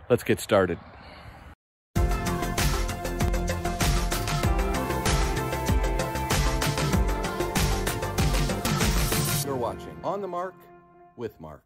let's get started. You're watching On the Mark with Mark.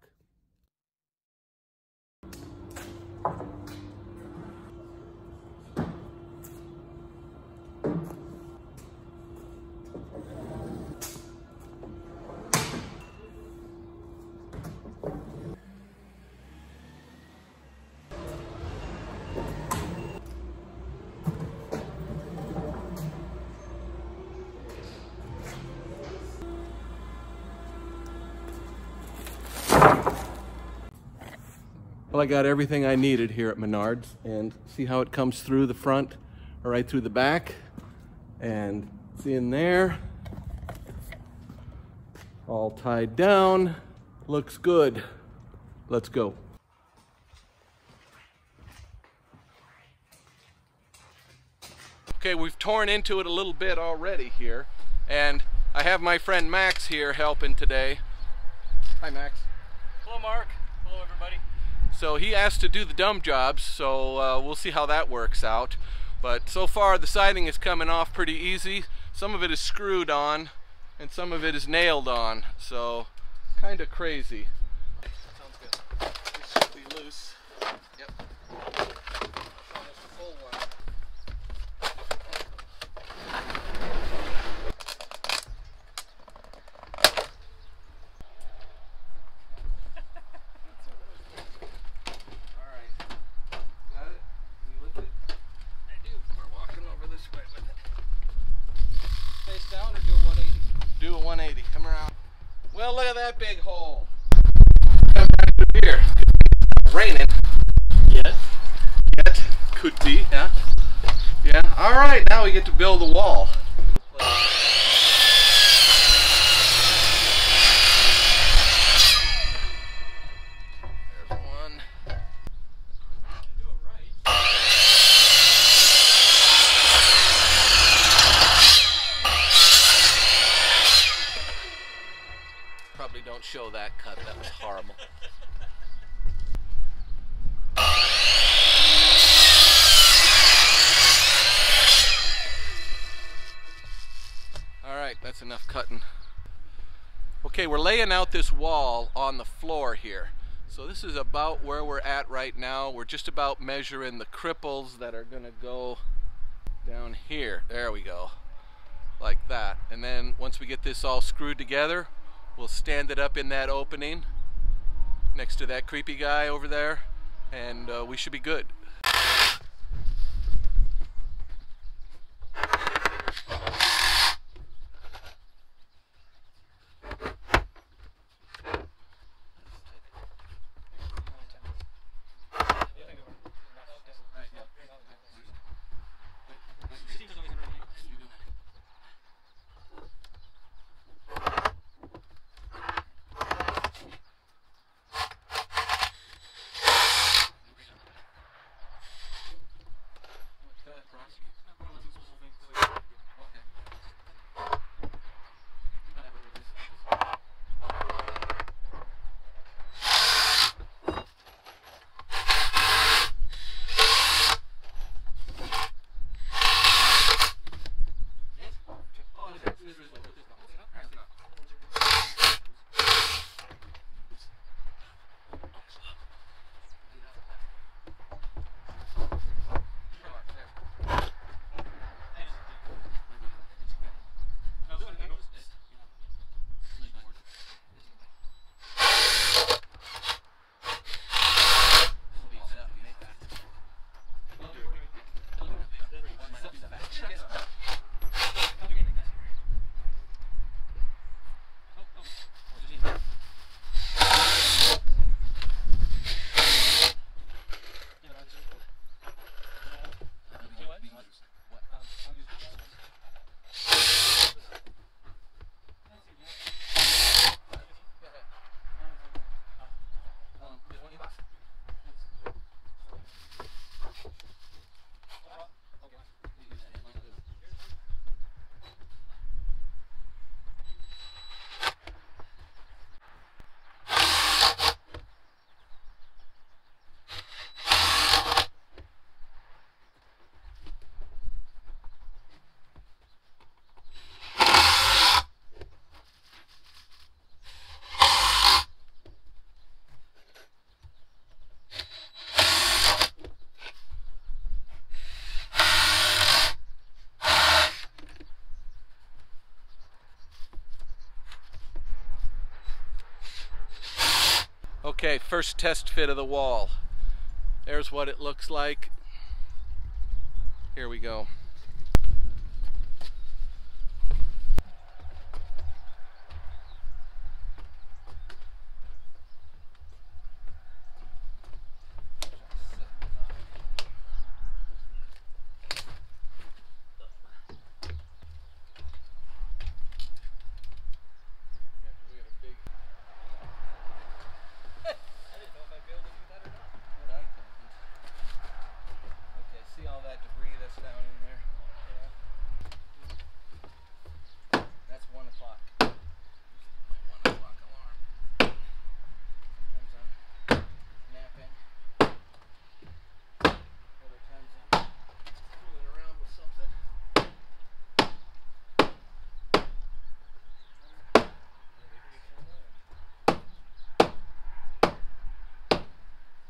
Well, I got everything I needed here at Menards, and see how it comes through the front or right through the back, and it's in there, all tied down, looks good. Let's go. Okay, we've torn into it a little bit already here, and I have my friend Max here helping today. Hi, Max. Hello, Mark. Hello, everybody. So he asked to do the dumb jobs, so we'll see how that works out. But so far the siding is coming off pretty easy. Some of it is screwed on and some of it is nailed on, so kind of crazy. Sounds good. This should be loose. Yep. Almost a full one. Down or do a 180? Do a 180. Come around. Well, look at that big hole. Come back through here. It's raining. Yes. Yet. Could be, yeah. Yeah. All right, now we get to build a wall. There's one. Do it right. Probably don't show that cut. That was horrible. All right, that's enough cutting. Okay, we're laying out this wall on the floor here. So this is about where we're at right now. We're just about measuring the cripples that are gonna go down here. There we go, like that. And then once we get this all screwed together, we'll stand it up in that opening next to that creepy guy over there, and we should be good. Okay, first test fit of the wall. There's what it looks like. Here we go. See all that debris that's down in there? Yeah. That's 1 o'clock. My 1 o'clock alarm. Sometimes I'm napping. Other times I'm fooling around with something.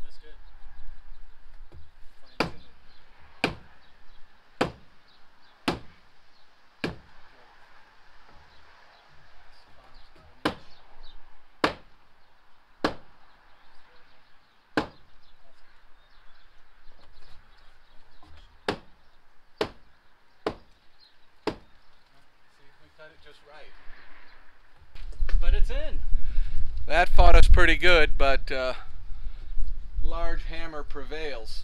That's good. Fine tuning. We cut it just right. But it's in. That fought us pretty good, but large hammer prevails.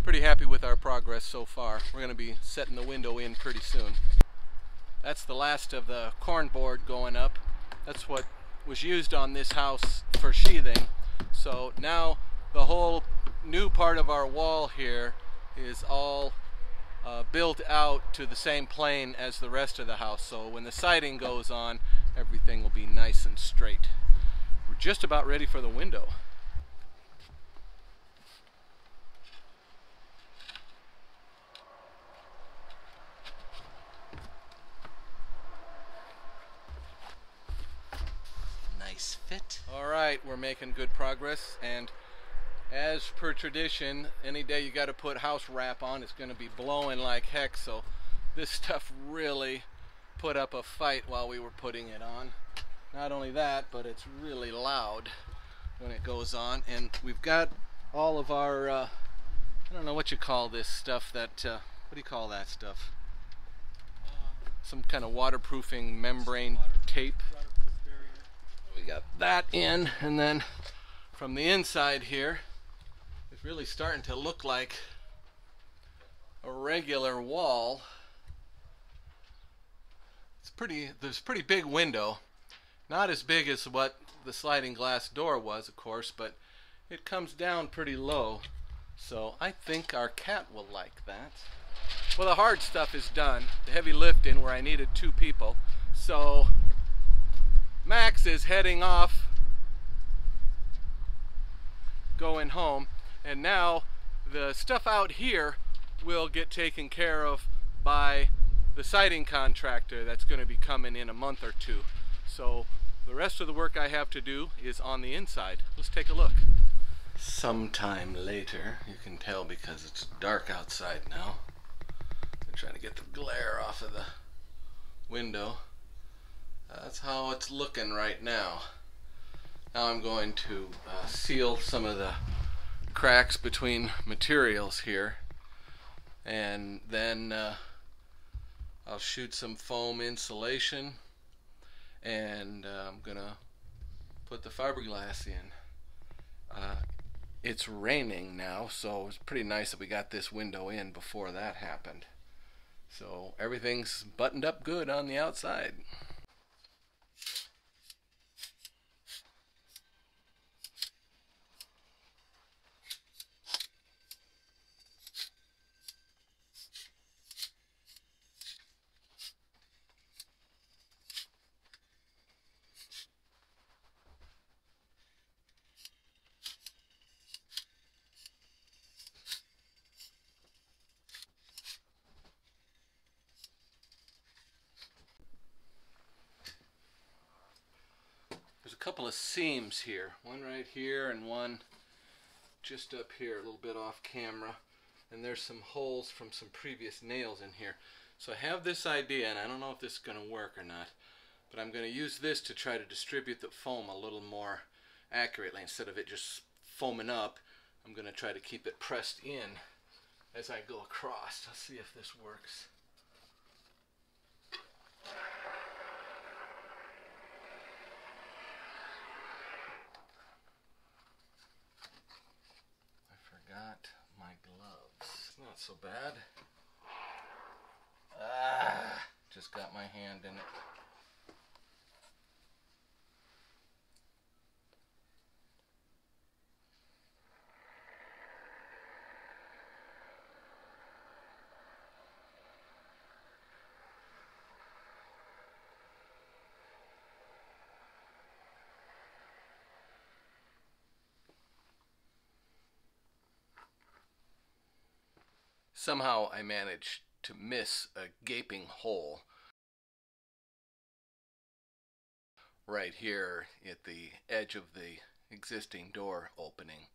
Pretty happy with our progress so far. We're going to be setting the window in pretty soon. That's the last of the corn board going up. That's what was used on this house for sheathing. So now the whole new part of our wall here is all built out to the same plane as the rest of the house. So when the siding goes on, everything will be nice and straight. We're just about ready for the window. Nice fit. fit. All right, we're making good progress, and as per tradition, any day you got to put house wrap on, it's going to be blowing like heck, so this stuff really put up a fight while we were putting it on. Not only that, but it's really loud when it goes on, and we've got all of our, I don't know what you call this stuff, that, what do you call that stuff? Some kind of waterproofing membrane tape. We got that in, and then from the inside here, it's really starting to look like a regular wall. There's a pretty big window. Not as big as what the sliding glass door was, of course, but it comes down pretty low. So I think our cat will like that. Well, the hard stuff is done, the heavy lifting where I needed 2 people. So Max is heading off, going home, and now the stuff out here will get taken care of by the siding contractor that's going to be coming in a month or 2. So the rest of the work I have to do is on the inside. Let's take a look. Sometime later, you can tell because it's dark outside now. I'm trying to get the glare off of the window. That's how it's looking right now. Now I'm going to seal some of the cracks between materials here, and then I'll shoot some foam insulation, and I'm gonna put the fiberglass in. It's raining now, so it's pretty nice that we got this window in before that happened. So everything's buttoned up good on the outside. There's a couple of seams here, one right here and one just up here, a little bit off camera, and there's some holes from some previous nails in here. So I have this idea, and I don't know if this is going to work or not, but I'm going to use this to try to distribute the foam a little more accurately. Instead of it just foaming up, I'm going to try to keep it pressed in as I go across. Let's see if this works. Got my gloves. Not so bad. Just got my hand in it. Somehow I managed to miss a gaping hole right here at the edge of the existing door opening,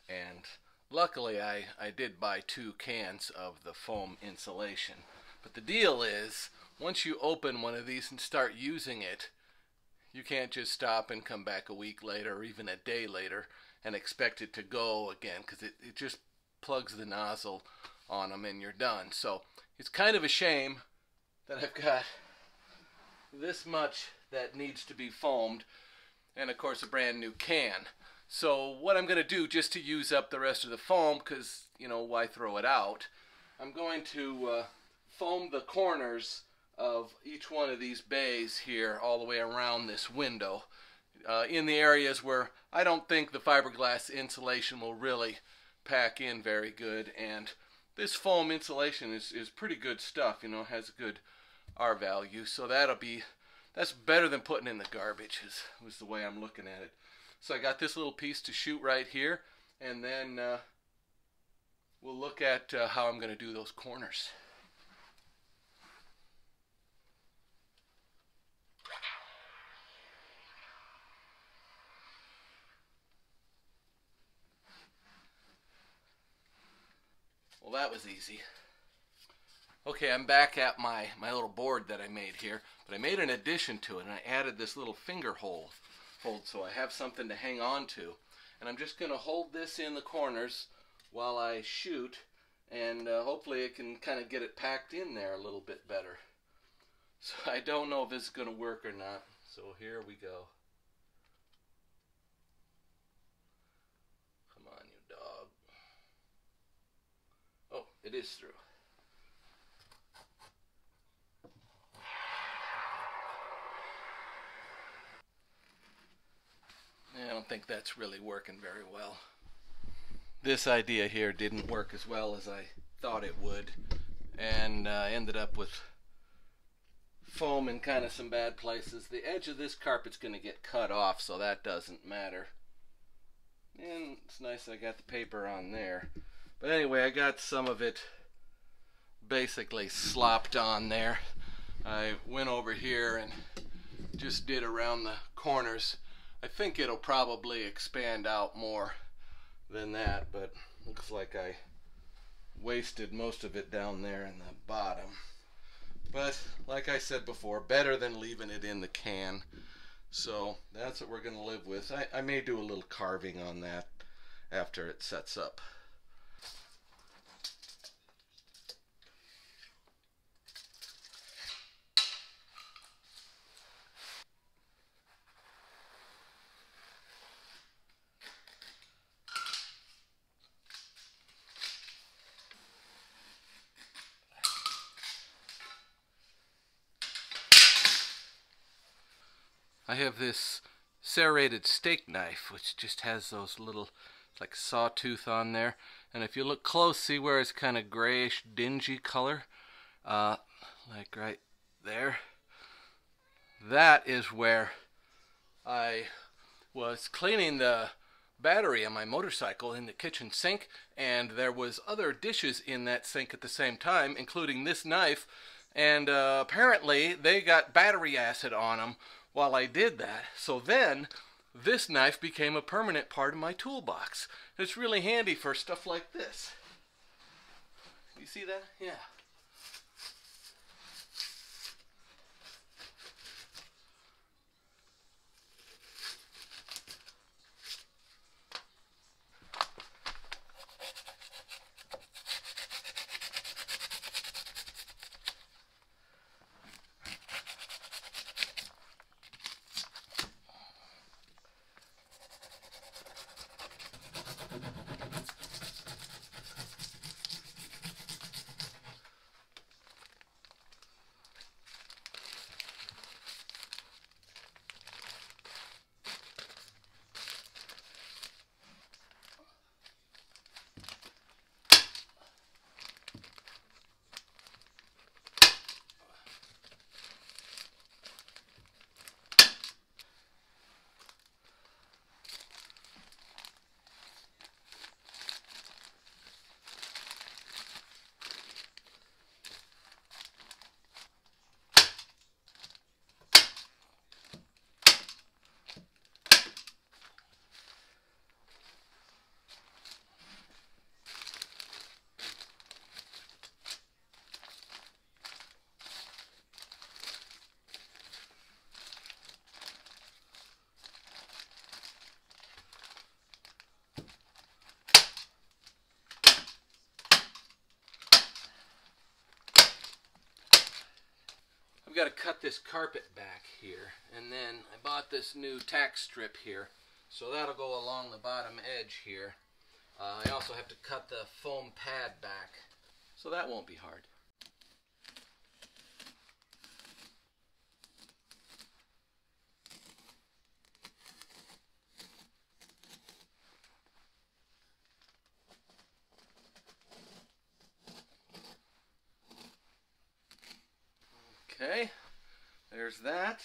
and luckily I did buy 2 cans of the foam insulation. But the deal is, once you open one of these and start using it, you can't just stop and come back a week later or even a day later and expect it to go again, because it just plugs the nozzle on them and you're done. So it's kind of a shame that I've got this much that needs to be foamed, and of course a brand new can. So what I'm going to do, just to use up the rest of the foam, because, you know, why throw it out, I'm going to foam the corners of each one of these bays here all the way around this window, in the areas where I don't think the fiberglass insulation will really pack in very good. And this foam insulation is pretty good stuff, you know, has a good R value. So that's better than putting in the garbage, was the way I'm looking at it. So I got this little piece to shoot right here, and then we'll look at how I'm going to do those corners. Well, that was easy. Okay, I'm back at my little board that I made here, but I made an addition to it, and I added this little finger hold so I have something to hang on to. And I'm just going to hold this in the corners while I shoot, and hopefully it can kind of get it packed in there a little bit better. So I don't know if this is going to work or not, so here we go. Come on, you dog. Oh, it is through. I don't think that's really working very well. This idea here didn't work as well as I thought it would, and ended up with foam in kind of some bad places. The edge of this carpet's going to get cut off, so that doesn't matter. And it's nice I got the paper on there. But anyway, I got some of it basically slopped on there. I went over here and just did around the corners. I think it'll probably expand out more than that, but looks like I wasted most of it down there in the bottom. But like I said before, better than leaving it in the can. So that's what we're going to live with. I may do a little carving on that after it sets up. I have this serrated steak knife, which just has those little, like, sawtooth on there. And if you look close, see where it's kind of grayish, dingy color? Like right there. That is where I was cleaning the battery on my motorcycle in the kitchen sink, and there was other dishes in that sink at the same time, including this knife. And apparently they got battery acid on them while I did that. So then this knife became a permanent part of my toolbox. It's really handy for stuff like this. You see that? Yeah. I've got to cut this carpet back here, and then I bought this new tack strip here, so that'll go along the bottom edge here. I also have to cut the foam pad back, so that won't be hard. Okay, there's that.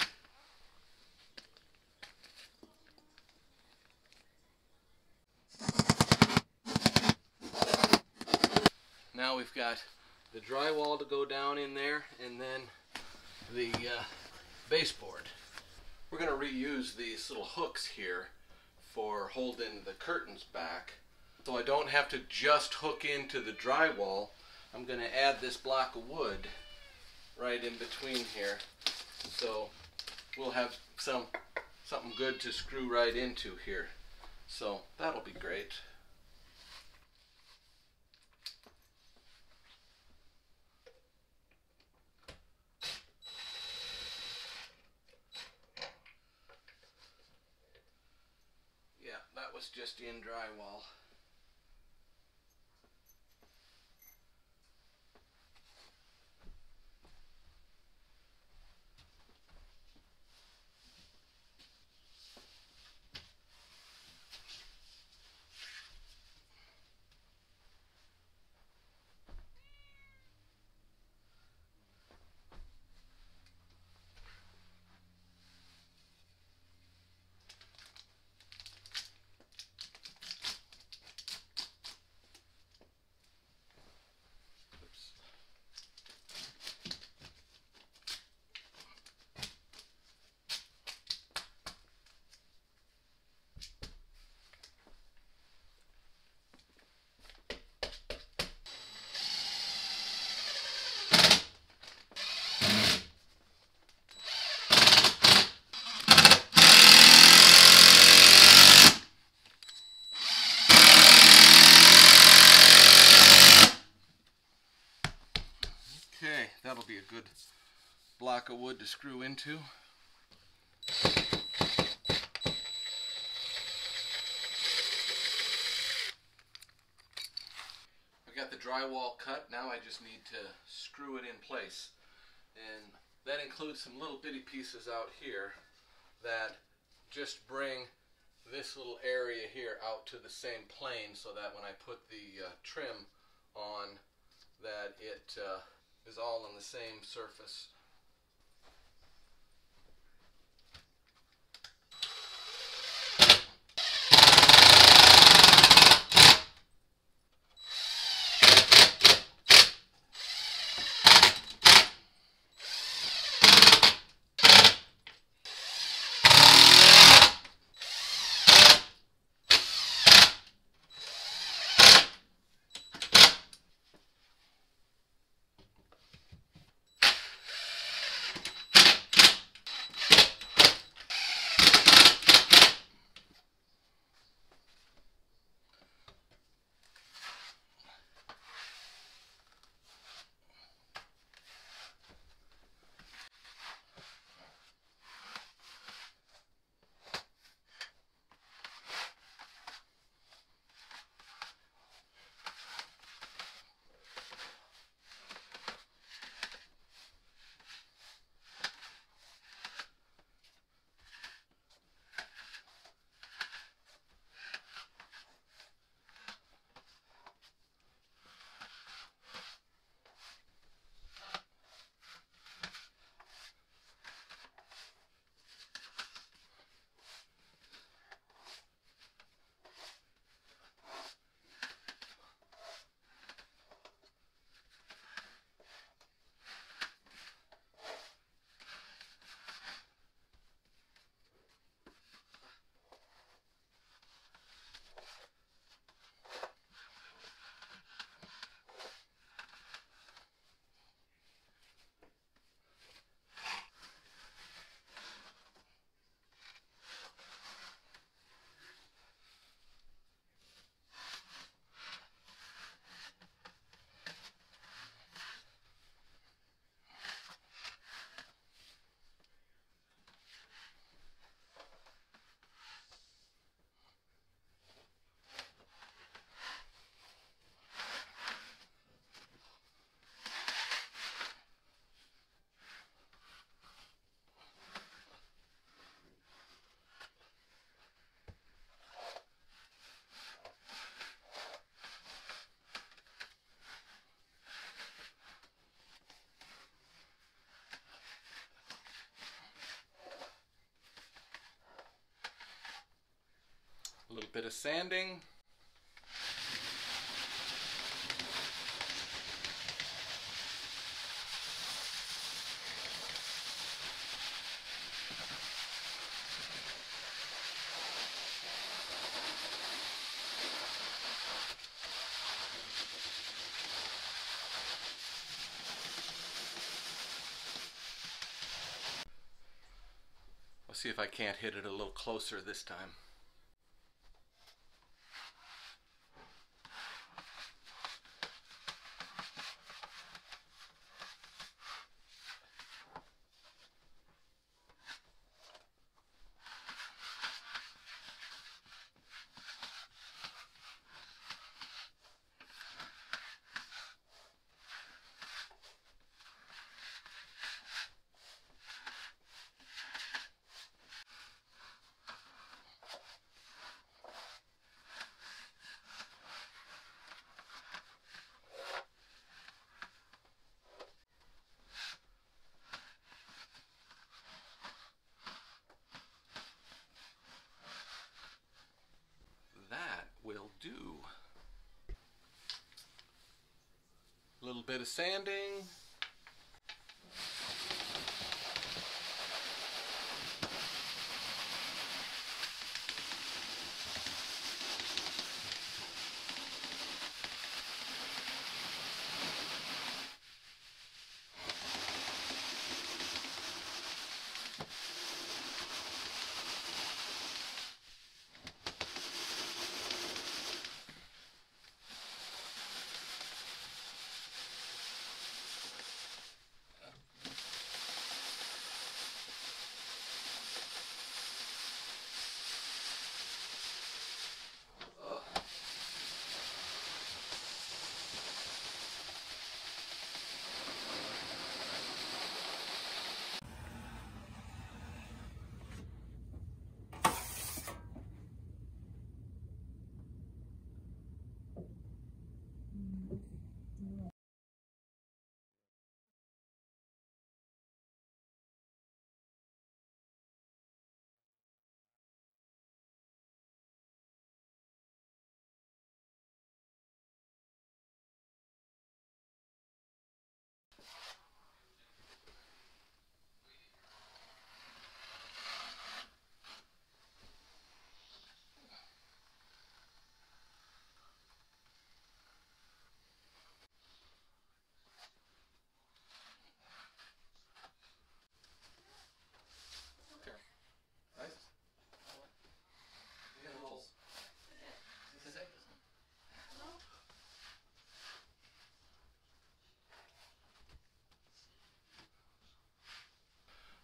Now we've got the drywall to go down in there, and then the baseboard. We're going to reuse these little hooks here for holding the curtains back. So I don't have to just hook into the drywall. I'm going to add this block of wood right in between here. So we'll have something good to screw right into here. So that'll be great. Yeah, that was just in drywall. Okay, that'll be a good block of wood to screw into. I've got the drywall cut. Now I just need to screw it in place. And that includes some little bitty pieces out here that just bring this little area here out to the same plane, so that when I put the trim on, that it is all on the same surface. A little bit of sanding. See if I can't hit it a little closer this time. That will do. A little bit of sanding.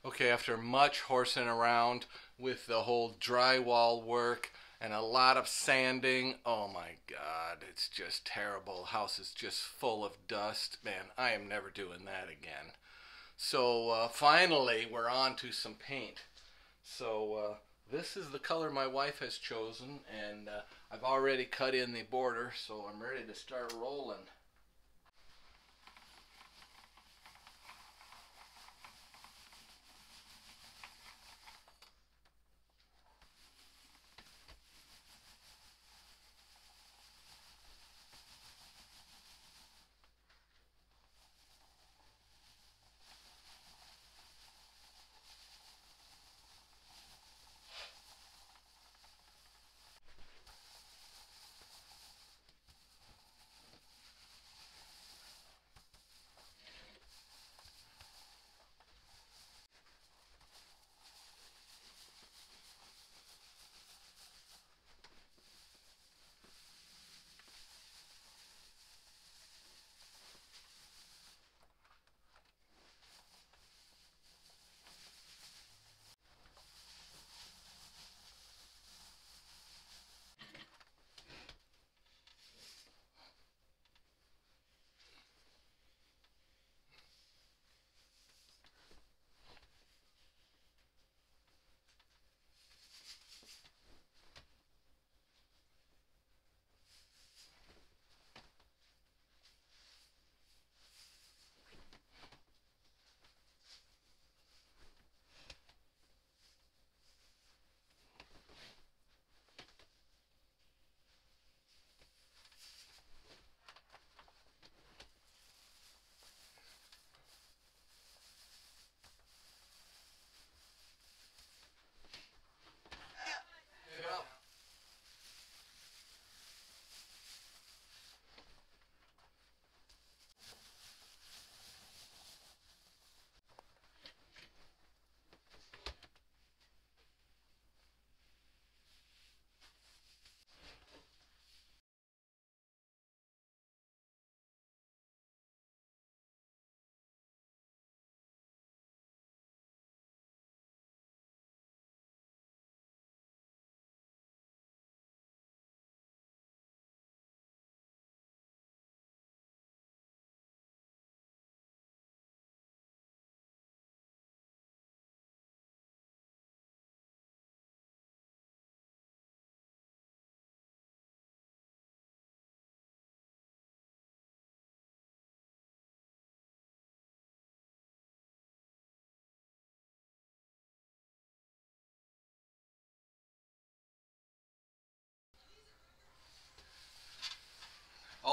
Okay, after much horsing around with the whole drywall work and a lot of sanding, oh my God, it's just terrible. The house is just full of dust. Man, I am never doing that again. So finally, we're on to some paint. So this is the color my wife has chosen, and I've already cut in the border, so I'm ready to start rolling.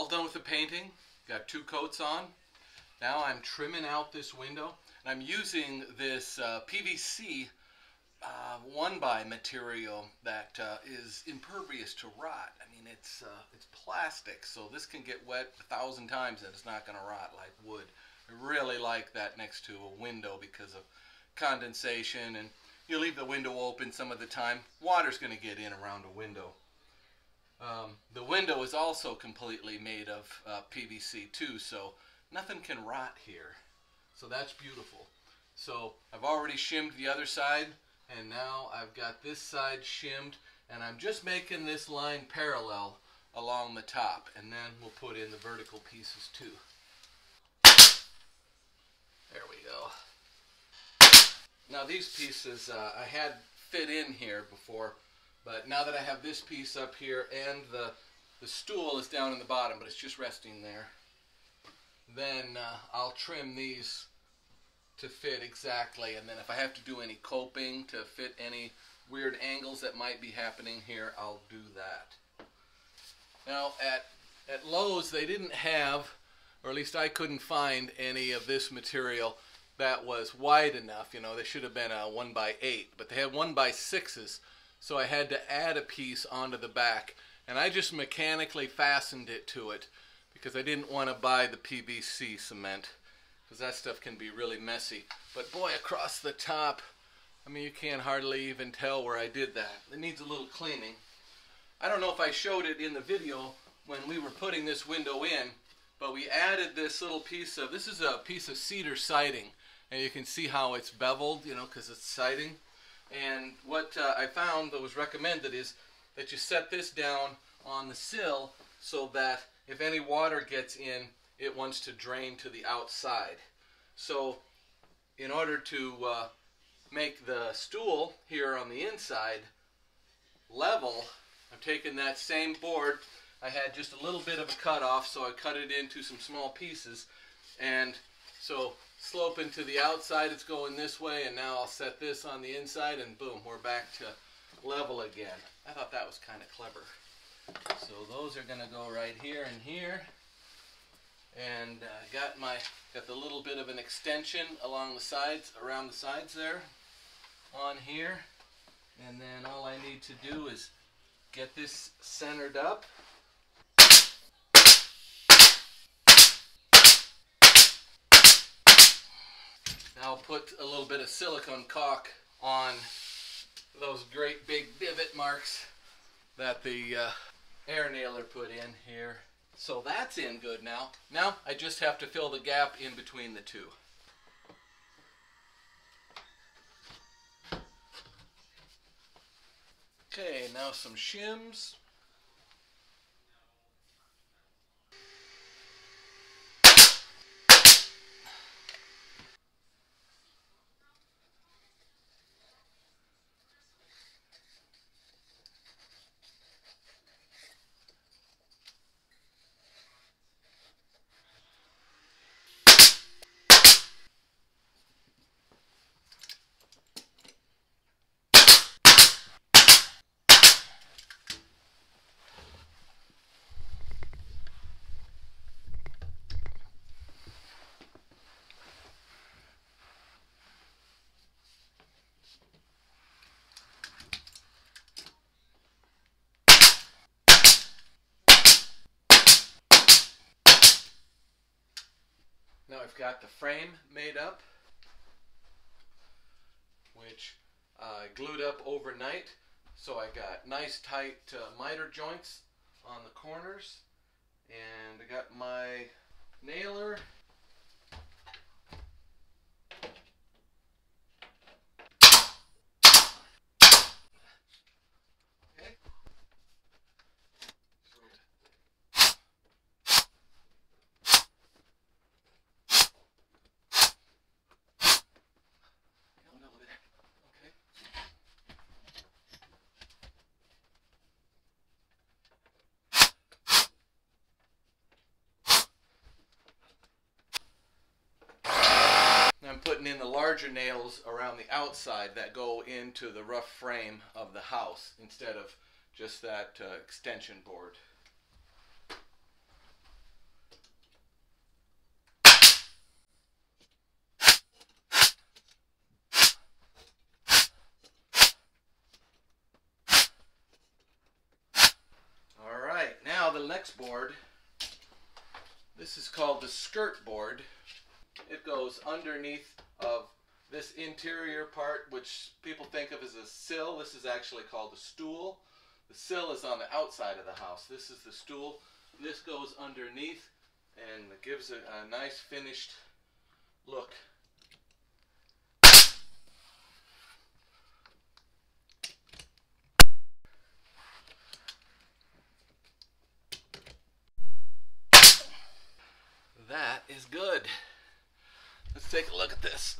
all done with the painting. Got 2 coats on. Now I'm trimming out this window. And I'm using this PVC 1x material that is impervious to rot. I mean, it's plastic, so this can get wet 1,000 times and it's not going to rot like wood. I really like that next to a window because of condensation, and you leave the window open some of the time, water's going to get in around a window. The window is also completely made of PVC too, so nothing can rot here. So that's beautiful. So I've already shimmed the other side, and now I've got this side shimmed, and I'm just making this line parallel along the top, and then we'll put in the vertical pieces too. There we go. Now these pieces I had fit in here before, but now that I have this piece up here and the stool is down in the bottom, but it's just resting there, then I'll trim these to fit exactly, and then if I have to do any coping to fit any weird angles that might be happening here, I'll do that. Now at Lowe's they didn't have, or at least I couldn't find, any of this material that was wide enough. You know, they should have been a 1x8, but they had 1x6s, so I had to add a piece onto the back, and I just mechanically fastened it to it because I didn't want to buy the PVC cement, because that stuff can be really messy. But boy, across the top, I mean, you can't hardly even tell where I did that. It needs a little cleaning. I don't know if I showed it in the video when we were putting this window in, but we added this little piece of, this is a piece of cedar siding, and you can see how it's beveled, you know, because it's siding. And what I found that was recommended is that you set this down on the sill so that if any water gets in, it wants to drain to the outside. So in order to make the stool here on the inside level, I'm taking that same board. I had just a little bit of a cut off, so I cut it into some small pieces, and so sloping to the outside it's going this way, and now I'll set this on the inside, and boom, we're back to level again. I thought that was kind of clever. So those are going to go right here and here, and got the little bit of an extension along the sides, around the sides there on here, and then all I need to do is get this centered up. Now I'll put a little bit of silicone caulk on those great big divot marks that the air nailer put in here. So that's in good now. Now I just have to fill the gap in between the two. Okay, now some shims. Now I've got the frame made up, which I glued up overnight. So I got nice tight miter joints on the corners, and I got my nailer. I'm putting in the larger nails around the outside that go into the rough frame of the house instead of just that extension board. the next board. This is called the skirt board. It goes underneath of this interior part, which people think of as a sill. This is actually called a stool. The sill is on the outside of the house. This is the stool. This goes underneath and it gives it a nice finished look. That is good. Let's take a look at this.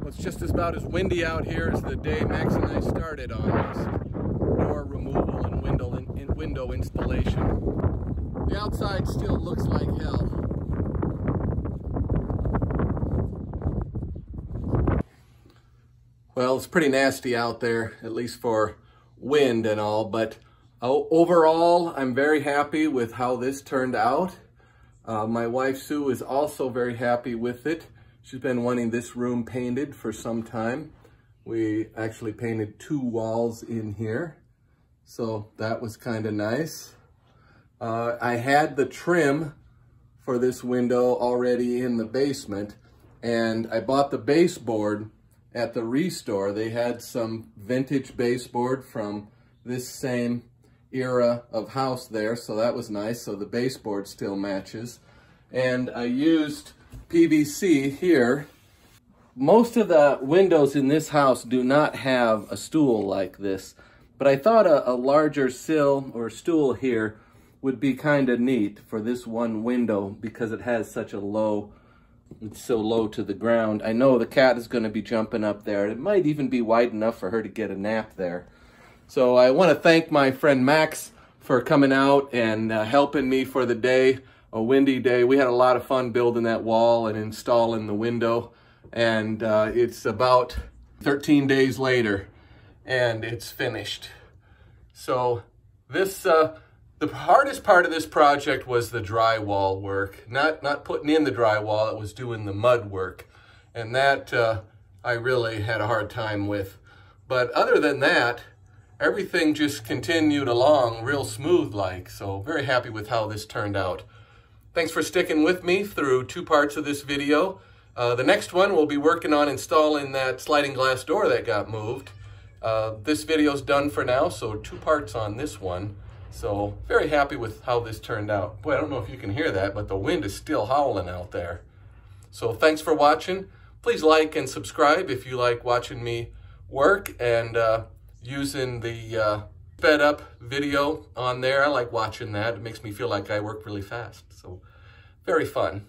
It's just about as windy out here as the day Max and I started on this door removal and window installation. The outside still looks like hell. Well, it's pretty nasty out there, at least for wind and all, but overall, I'm very happy with how this turned out. My wife Sue is also very happy with it. She's been wanting this room painted for some time. We actually painted 2 walls in here, so that was kind of nice. I had the trim for this window already in the basement, and I bought the baseboard at the Restore. They had some vintage baseboard from this same era of house there, so that was nice. So the baseboard still matches. And I used PVC here. Most of the windows in this house do not have a stool like this, but I thought a larger sill or stool here would be kind of neat for this one window because it has such a low, it's so low to the ground. I know the cat is going to be jumping up there. It might even be wide enough for her to get a nap there. So I want to thank my friend Max for coming out and helping me for the day. A windy day. We had a lot of fun building that wall and installing the window. And it's about 13 days later. and it's finished. So this, the hardest part of this project was the drywall work. Not putting in the drywall, it was doing the mud work. And that I really had a hard time with. But other than that, everything just continued along real smooth like. So very happy with how this turned out. Thanks for sticking with me through 2 parts of this video. The next one we'll be working on installing that sliding glass door that got moved. This video's done for now, so 2 parts on this one. So very happy with how this turned out. Boy, I don't know if you can hear that, but the wind is still howling out there. So thanks for watching. Please like and subscribe if you like watching me work and using the sped up video on there. I like watching that. It makes me feel like I work really fast. So very fun.